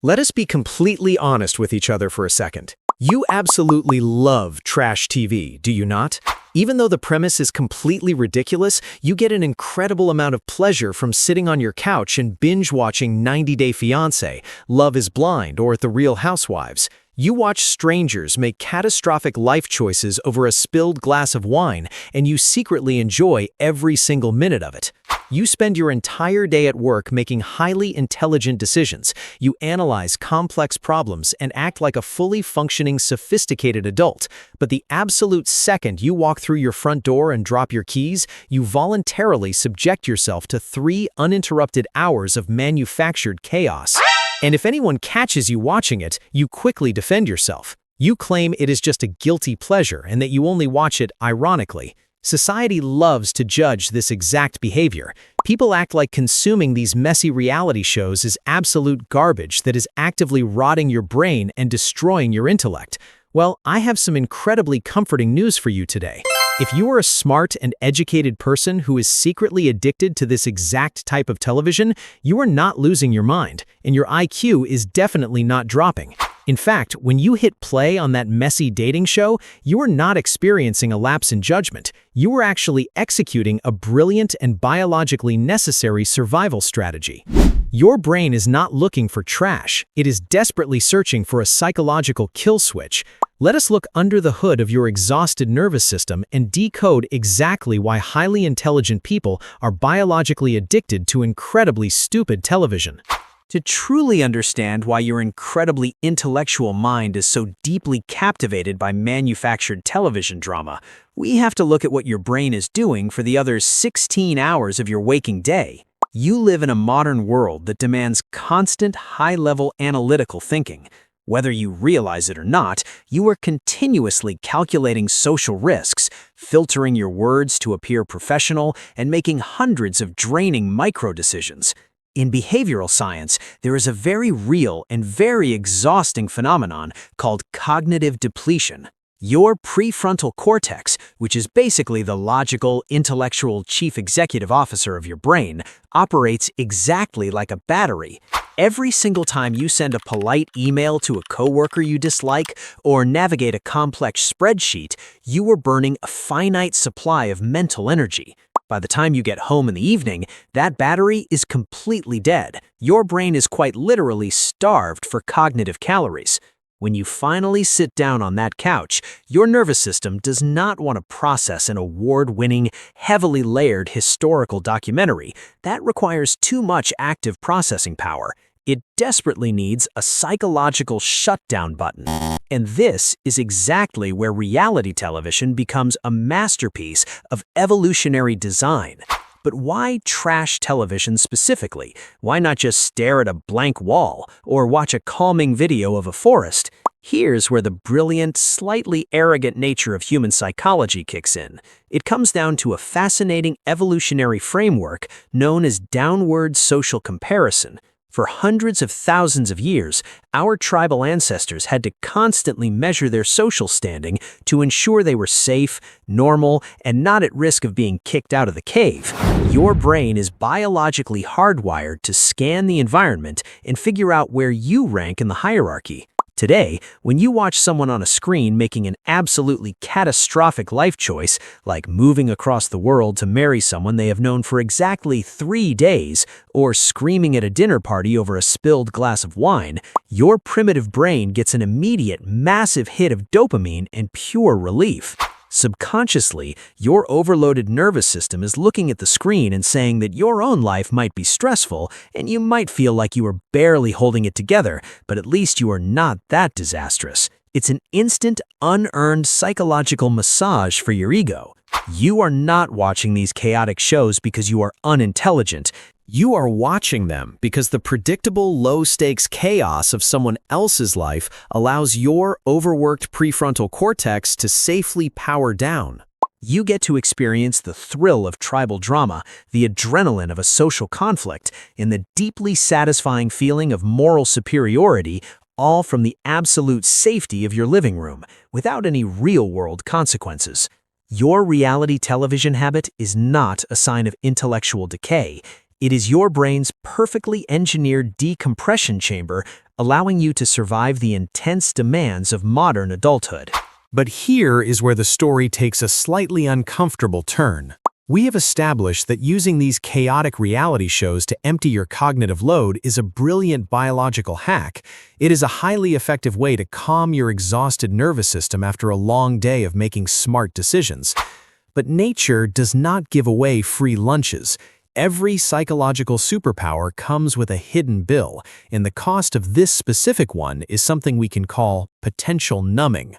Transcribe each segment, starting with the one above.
Let us be completely honest with each other for a second. You absolutely love trash TV, do you not? Even though the premise is completely ridiculous, you get an incredible amount of pleasure from sitting on your couch and binge-watching 90 Day Fiancé, Love is Blind, or The Real Housewives. You watch strangers make catastrophic life choices over a spilled glass of wine, and you secretly enjoy every single minute of it. You spend your entire day at work making highly intelligent decisions. You analyze complex problems and act like a fully functioning, sophisticated adult. But the absolute second you walk through your front door and drop your keys, you voluntarily subject yourself to 3 uninterrupted hours of manufactured chaos. And if anyone catches you watching it, you quickly defend yourself. You claim it is just a guilty pleasure and that you only watch it ironically. Society loves to judge this exact behavior. People act like consuming these messy reality shows is absolute garbage that is actively rotting your brain and destroying your intellect. Well, I have some incredibly comforting news for you today. If you are a smart and educated person who is secretly addicted to this exact type of television, you are not losing your mind, and your IQ is definitely not dropping. In fact, when you hit play on that messy dating show, you are not experiencing a lapse in judgment. You are actually executing a brilliant and biologically necessary survival strategy. Your brain is not looking for trash. It is desperately searching for a psychological kill switch. Let us look under the hood of your exhausted nervous system and decode exactly why highly intelligent people are biologically addicted to incredibly stupid television. To truly understand why your incredibly intellectual mind is so deeply captivated by manufactured television drama, we have to look at what your brain is doing for the other 16 hours of your waking day. You live in a modern world that demands constant, high-level analytical thinking. Whether you realize it or not, you are continuously calculating social risks, filtering your words to appear professional, and making hundreds of draining micro-decisions. In behavioral science, there is a very real and very exhausting phenomenon called cognitive depletion. Your prefrontal cortex, which is basically the logical, intellectual chief executive officer of your brain, operates exactly like a battery. Every single time you send a polite email to a coworker you dislike or navigate a complex spreadsheet, you are burning a finite supply of mental energy. By the time you get home in the evening, that battery is completely dead. Your brain is quite literally starved for cognitive calories. When you finally sit down on that couch, your nervous system does not want to process an award-winning, heavily layered historical documentary. That requires too much active processing power. It desperately needs a psychological shutdown button. And this is exactly where reality television becomes a masterpiece of evolutionary design. But why trash television specifically? Why not just stare at a blank wall or watch a calming video of a forest? Here's where the brilliant, slightly arrogant nature of human psychology kicks in. It comes down to a fascinating evolutionary framework known as downward social comparison. For hundreds of thousands of years, our tribal ancestors had to constantly measure their social standing to ensure they were safe, normal, and not at risk of being kicked out of the cave. Your brain is biologically hardwired to scan the environment and figure out where you rank in the hierarchy. Today, when you watch someone on a screen making an absolutely catastrophic life choice, like moving across the world to marry someone they have known for exactly 3 days, or screaming at a dinner party over a spilled glass of wine, your primitive brain gets an immediate, massive hit of dopamine and pure relief. Subconsciously, your overloaded nervous system is looking at the screen and saying that your own life might be stressful and you might feel like you are barely holding it together, but at least you are not that disastrous. It's an instant, unearned psychological massage for your ego. You are not watching these chaotic shows because you are unintelligent. You are watching them because the predictable low-stakes chaos of someone else's life allows your overworked prefrontal cortex to safely power down. You get to experience the thrill of tribal drama, the adrenaline of a social conflict, and the deeply satisfying feeling of moral superiority, all from the absolute safety of your living room, without any real-world consequences. Your reality television habit is not a sign of intellectual decay. It is your brain's perfectly engineered decompression chamber, allowing you to survive the intense demands of modern adulthood. But here is where the story takes a slightly uncomfortable turn. We have established that using these chaotic reality shows to empty your cognitive load is a brilliant biological hack. It is a highly effective way to calm your exhausted nervous system after a long day of making smart decisions. But nature does not give away free lunches. Every psychological superpower comes with a hidden bill, and the cost of this specific one is something we can call potential numbing.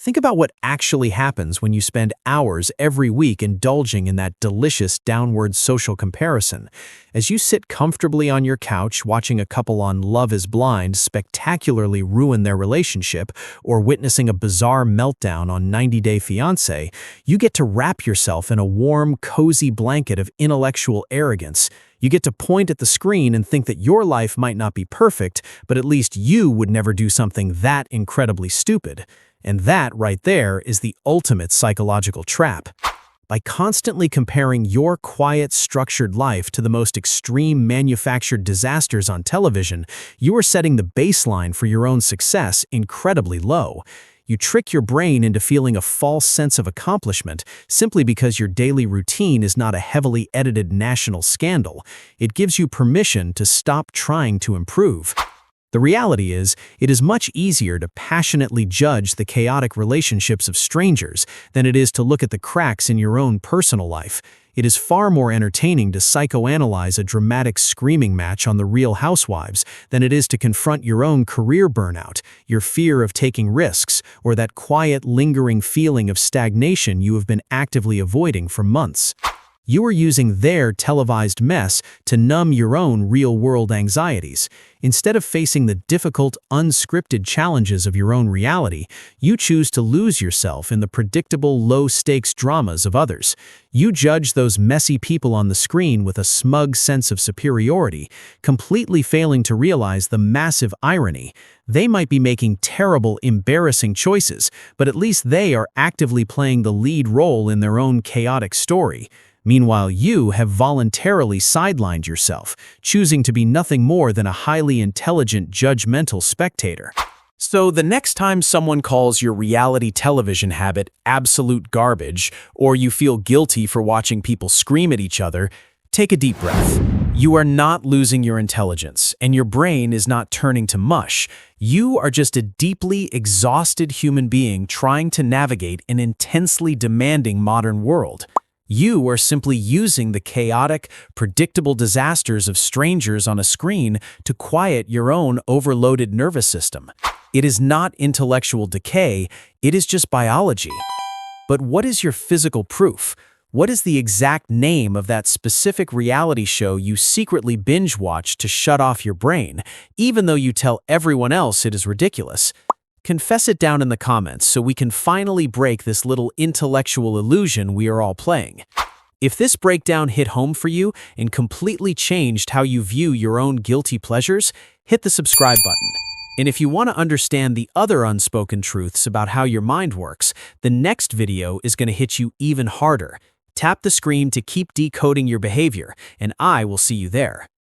Think about what actually happens when you spend hours every week indulging in that delicious downward social comparison. As you sit comfortably on your couch watching a couple on Love is Blind spectacularly ruin their relationship, or witnessing a bizarre meltdown on 90 Day Fiancé, you get to wrap yourself in a warm, cozy blanket of intellectual arrogance. You get to point at the screen and think that your life might not be perfect, but at least you would never do something that incredibly stupid. And that, right there, is the ultimate psychological trap. By constantly comparing your quiet, structured life to the most extreme manufactured disasters on television, you are setting the baseline for your own success incredibly low. You trick your brain into feeling a false sense of accomplishment simply because your daily routine is not a heavily edited national scandal. It gives you permission to stop trying to improve. The reality is, it is much easier to passionately judge the chaotic relationships of strangers than it is to look at the cracks in your own personal life. It is far more entertaining to psychoanalyze a dramatic screaming match on The Real Housewives than it is to confront your own career burnout, your fear of taking risks, or that quiet, lingering feeling of stagnation you have been actively avoiding for months. You are using their televised mess to numb your own real-world anxieties. Instead of facing the difficult, unscripted challenges of your own reality, you choose to lose yourself in the predictable, low-stakes dramas of others. You judge those messy people on the screen with a smug sense of superiority, completely failing to realize the massive irony. They might be making terrible, embarrassing choices, but at least they are actively playing the lead role in their own chaotic story. Meanwhile, you have voluntarily sidelined yourself, choosing to be nothing more than a highly intelligent, judgmental spectator. So the next time someone calls your reality television habit absolute garbage, or you feel guilty for watching people scream at each other, take a deep breath. You are not losing your intelligence, and your brain is not turning to mush. You are just a deeply exhausted human being trying to navigate an intensely demanding modern world. You are simply using the chaotic, predictable disasters of strangers on a screen to quiet your own overloaded nervous system. It is not intellectual decay, it is just biology. But what is your physical proof? What is the exact name of that specific reality show you secretly binge-watch to shut off your brain, even though you tell everyone else it is ridiculous? Confess it down in the comments so we can finally break this little intellectual illusion we are all playing. If this breakdown hit home for you and completely changed how you view your own guilty pleasures, hit the subscribe button. And if you want to understand the other unspoken truths about how your mind works, the next video is going to hit you even harder. Tap the screen to keep decoding your behavior, and I will see you there.